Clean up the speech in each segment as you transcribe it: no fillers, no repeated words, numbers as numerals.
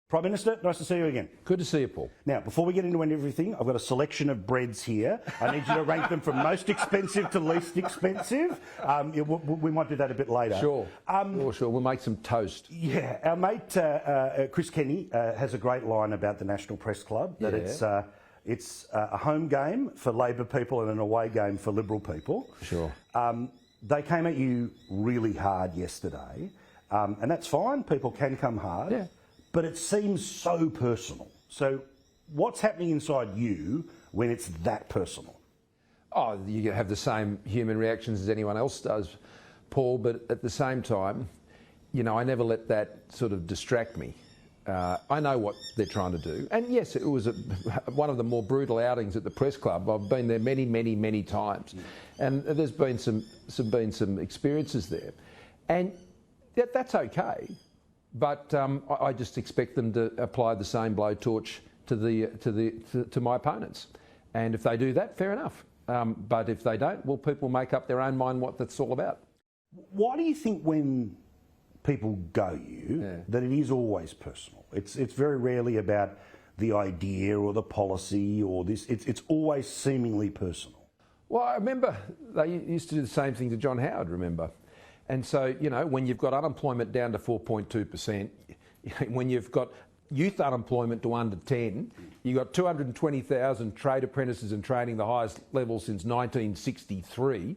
Prime Minister, nice to see you again. Good to see you, Paul. Now, before we get into everything, I've got a selection of breads here. I need you to rank them from most expensive to least expensive. We might do that a bit later. Sure. Sure. We'll make some toast. Yeah. Our mate Chris Kenny has a great line about the National Press Club, that it's a home game for Labor people and an away game for Liberal people. Sure. They came at you really hard yesterday, and that's fine. People can come hard. Yeah. But it seems so personal. So what's happening inside you when it's that personal? Oh, you have the same human reactions as anyone else does, Paul, but at the same time, you know, I never let that sort of distract me. I know what they're trying to do. And yes, it was one of the more brutal outings at the press club. I've been there many, many, many times. And there's been some experiences there. And that's okay. But I just expect them to apply the same blowtorch to my opponents, and if they do that, fair enough. But if they don't, well, people make up their own mind what that's all about. Why do you think when people go that it is always personal? It's very rarely about the idea or the policy or this. It's always seemingly personal. Well, I remember they used to do the same thing to John Howard. Remember. And so, you know, when you've got unemployment down to 4.2%, when you've got youth unemployment to under 10, you've got 220,000 trade apprentices in training, the highest level since 1963.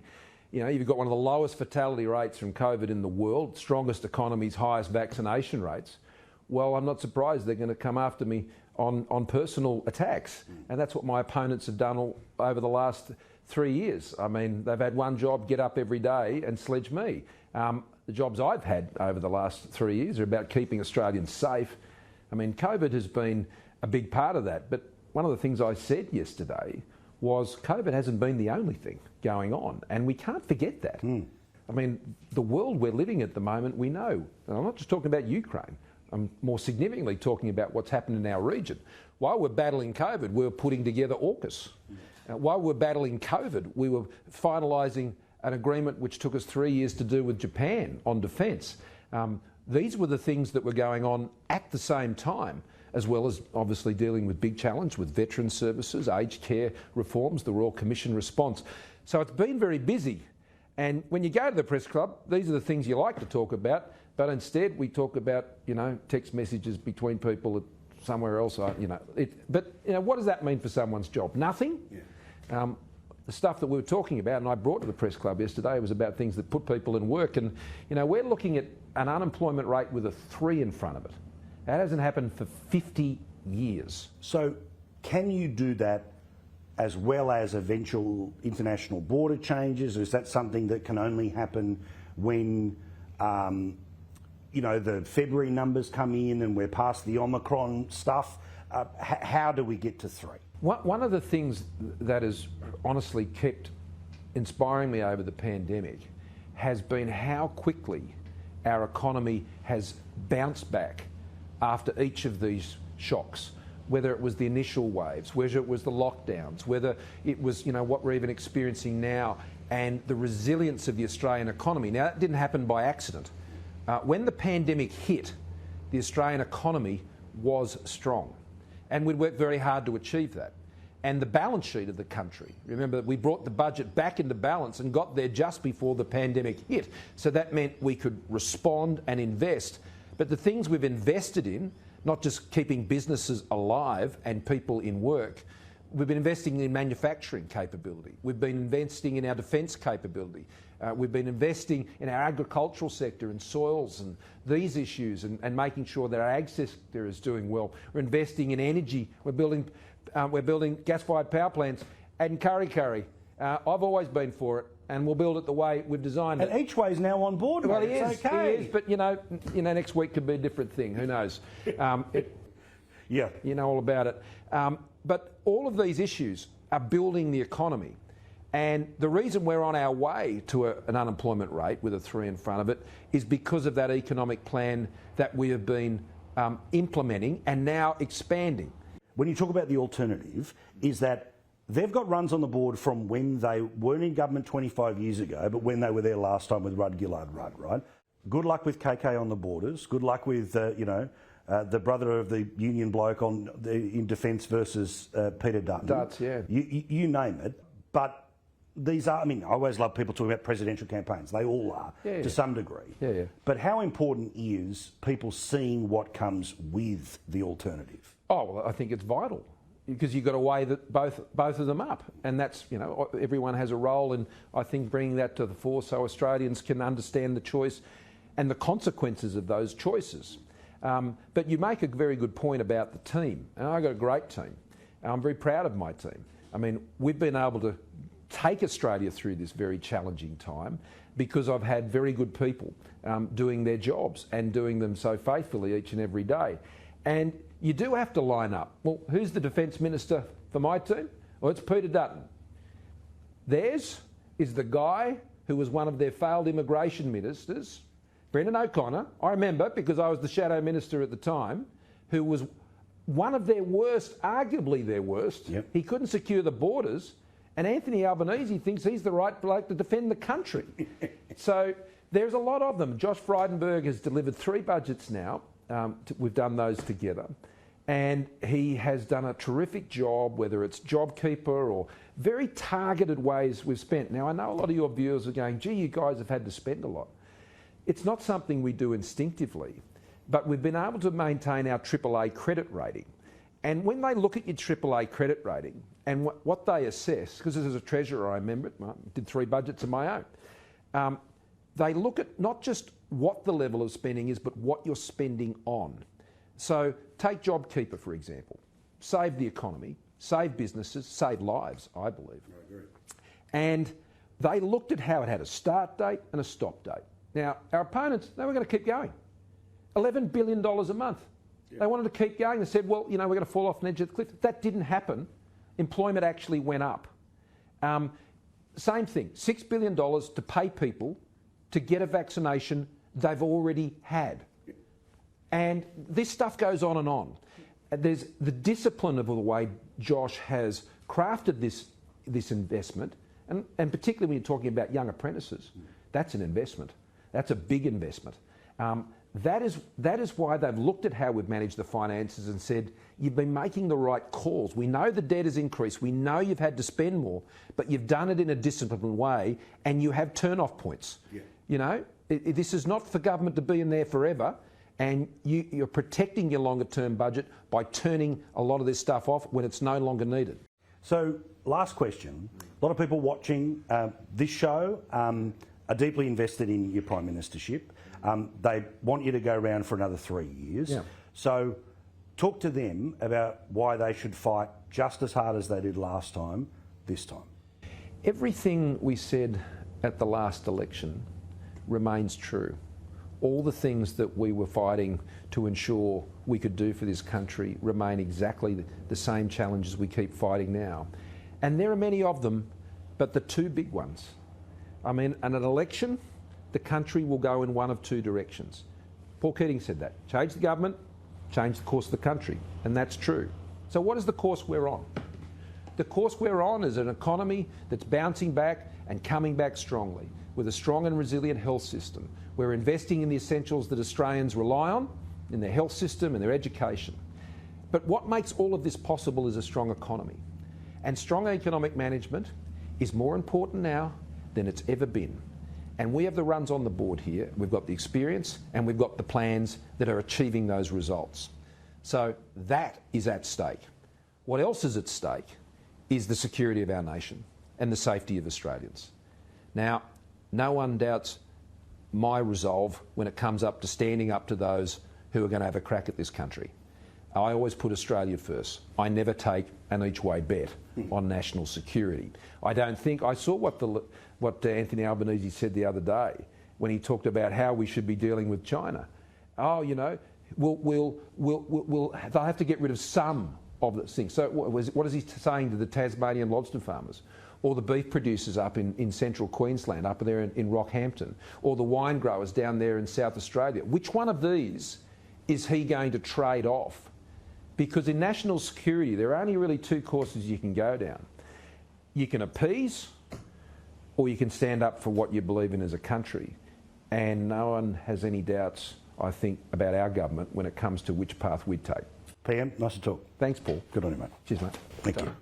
You know, you've got one of the lowest fatality rates from COVID in the world, strongest economies, highest vaccination rates. Well, I'm not surprised they're going to come after me on personal attacks. And that's what my opponents have done over the last 3 years. I mean, they've had one job, get up every day and sledge me. The jobs I've had over the last 3 years are about keeping Australians safe. I mean, COVID has been a big part of that. But one of the things I said yesterday was COVID hasn't been the only thing going on. And we can't forget that. I mean, the world we're living at the moment, we know. And I'm not just talking about Ukraine. I'm more significantly talking about what's happened in our region. While we're battling COVID, we're putting together AUKUS. While we're battling COVID, we were finalising an agreement which took us 3 years to do with Japan on defence. These were the things that were going on at the same time, as well as obviously dealing with big challenge with veteran services, aged care reforms, the Royal Commission response. So it's been very busy. And when you go to the press club, these are the things you like to talk about, but instead we talk about, you know, text messages between people somewhere else, you know. But, you know, what does that mean for someone's job? Nothing? Yeah. The stuff that we were talking about, and I brought to the press club yesterday, was about things that put people in work. And, you know, we're looking at an unemployment rate with a 3 in front of it. That hasn't happened for 50 years. So can you do that as well as eventual international border changes? Or is that something that can only happen when, you know, the February numbers come in and we're past the Omicron stuff? How do we get to 3? One of the things that has honestly kept inspiring me over the pandemic has been how quickly our economy has bounced back after each of these shocks, whether it was the initial waves, whether it was the lockdowns, whether it was, you know, what we're even experiencing now, and the resilience of the Australian economy. Now, that didn't happen by accident. When the pandemic hit, the Australian economy was strong. And we'd worked very hard to achieve that. And the balance sheet of the country, remember that we brought the budget back into balance and got there just before the pandemic hit. So that meant we could respond and invest. But the things we've invested in, not just keeping businesses alive and people in work, we've been investing in manufacturing capability. We've been investing in our defence capability. We've been investing in our agricultural sector and soils and these issues and making sure that our ag sector is doing well. We're investing in energy. We're building gas-fired power plants and Kurri. I've always been for it, and we'll build it the way we've designed it. And each way is now on board. Well, mate. He is, but you know, next week could be a different thing. Who knows? Yeah, you know all about it. But all of these issues are building the economy. And the reason we're on our way to an unemployment rate with a 3 in front of it is because of that economic plan that we have been implementing and now expanding. When you talk about the alternative, is that they've got runs on the board from when they weren't in government 25 years ago, but when they were there last time with Rudd, Gillard, Rudd, right? Good luck with KK on the borders. Good luck with, you know, the brother of the union bloke in defence versus Peter Dutton. Dutts, yeah. You name it. But these are, I mean, I always love people talking about presidential campaigns. They all are, to some degree. Yeah. But how important is people seeing what comes with the alternative? Oh, well, I think it's vital, because you've got to weigh both of them up. And that's, you know, everyone has a role in, I think, bringing that to the fore so Australians can understand the choice and the consequences of those choices. But you make a very good point about the team. And I've got a great team. I'm very proud of my team. I mean, we've been able to take Australia through this very challenging time because I've had very good people doing their jobs and doing them so faithfully each and every day. And you do have to line up. Well, who's the Defence Minister for my team? Well, it's Peter Dutton. Theirs is the guy who was one of their failed immigration ministers, Brendan O'Connor. I remember, because I was the Shadow Minister at the time, who was one of their worst, arguably their worst. Yep. He couldn't secure the borders, and Anthony Albanese thinks he's the right bloke to defend the country. So there's a lot of them. Josh Frydenberg has delivered 3 budgets now. We've done those together. And he has done a terrific job, whether it's JobKeeper or very targeted ways we've spent. Now, I know a lot of your viewers are going, gee, you guys have had to spend a lot. It's not something we do instinctively, but we've been able to maintain our AAA credit rating. And when they look at your AAA credit rating and what they assess, because as a treasurer, I remember it, I did 3 budgets of my own, they look at not just what the level of spending is, but what you're spending on. So take JobKeeper, for example. Save the economy, save businesses, save lives, I believe. I agree. And they looked at how it had a start date and a stop date. Now, our opponents, they were going to keep going. $11 billion a month. Yep. They wanted to keep going. They said, well, you know, we're going to fall off an edge of the cliff. That didn't happen. Employment actually went up. Same thing, $6 billion to pay people to get a vaccination they've already had. And this stuff goes on and on. There's the discipline of the way Josh has crafted this investment, and particularly when you're talking about young apprentices, that's an investment. That's a big investment. That is why they've looked at how we've managed the finances and said, you've been making the right calls. We know the debt has increased. We know you've had to spend more, but you've done it in a disciplined way, and you have turn-off points. Yeah. You know, this is not for government to be in there forever, and you're protecting your longer-term budget by turning a lot of this stuff off when it's no longer needed. So, last question. A lot of people watching this show are deeply invested in your Prime Ministership. They want you to go around for another 3 years. Yeah. So talk to them about why they should fight just as hard as they did last time, this time. Everything we said at the last election remains true. All the things that we were fighting to ensure we could do for this country remain exactly the same challenges we keep fighting now. And there are many of them, but the 2 big ones. I mean, in an election, the country will go in one of 2 directions. Paul Keating said that. Change the government, change the course of the country. And that's true. So what is the course we're on? The course we're on is an economy that's bouncing back and coming back strongly, with a strong and resilient health system. We're investing in the essentials that Australians rely on, in their health system and their education. But what makes all of this possible is a strong economy. And strong economic management is more important now than it's ever been. And we have the runs on the board here. We've got the experience and we've got the plans that are achieving those results. So that is at stake. What else is at stake is the security of our nation and the safety of Australians. Now, no one doubts my resolve when it comes up to standing up to those who are going to have a crack at this country. I always put Australia first. I never take an each-way bet on national security. I don't think... I saw what Anthony Albanese said the other day when he talked about how we should be dealing with China. Oh, you know, they'll have to get rid of some of the things. So what is he saying to the Tasmanian lobster farmers? Or the beef producers up in central Queensland, up there in Rockhampton? Or the wine growers down there in South Australia? Which one of these is he going to trade off? Because in national security, there are only really 2 courses you can go down. You can appease, or you can stand up for what you believe in as a country. And no one has any doubts I think, about our government when it comes to which path we'd take. PM, nice to talk. Thanks, Paul. Good on you, mate. Cheers, mate. Thank you.